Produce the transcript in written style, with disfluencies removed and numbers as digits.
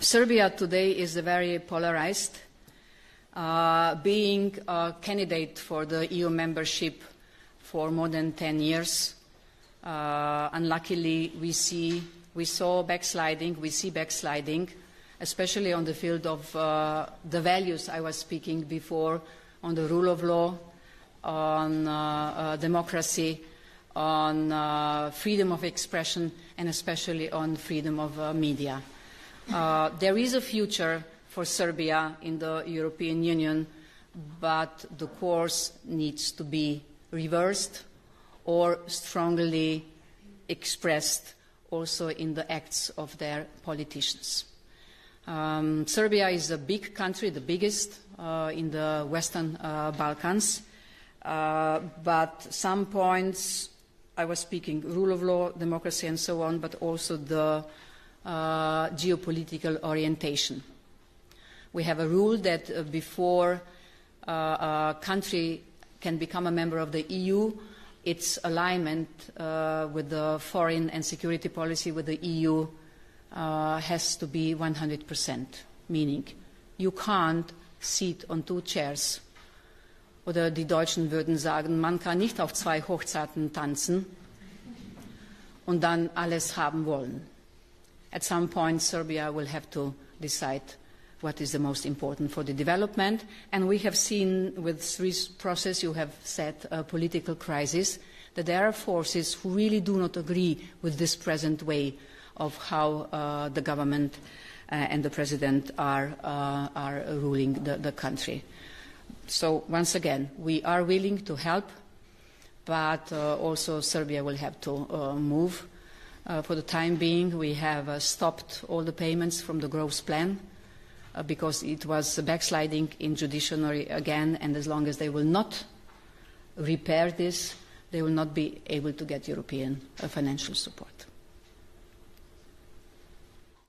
Serbia today is very polarized. Being a candidate for the EU membership for more than 10 years, unluckily we see backsliding, especially on the field of the values I was speaking before, on the rule of law, on democracy, on freedom of expression, and especially on freedom of media. There is a future for Serbia in the European Union, but the course needs to be reversed or strongly expressed also in the acts of their politicians. Serbia is a big country, the biggest in the Western Balkans, but some points, I was speaking rule of law, democracy and so on, but also the geopolitical orientation. We have a rule that before a country can become a member of the EU, its alignment with the foreign and security policy with the EU has to be 100%, meaning you can't sit on two chairs. Oder die Deutschen würden sagen, man kann nicht auf zwei Hochzeiten tanzen und dann alles haben wollen. At some point, Serbia will have to decide what is the most important for the development. And we have seen with this process, you have said, a political crisis, that there are forces who really do not agree with this present way of how the government and the president are ruling the country. So once again, we are willing to help, but also Serbia will have to move. For the time being, we have stopped all the payments from the growth plan because it was backsliding in judiciary again, and as long as they will not repair this, they will not be able to get European financial support.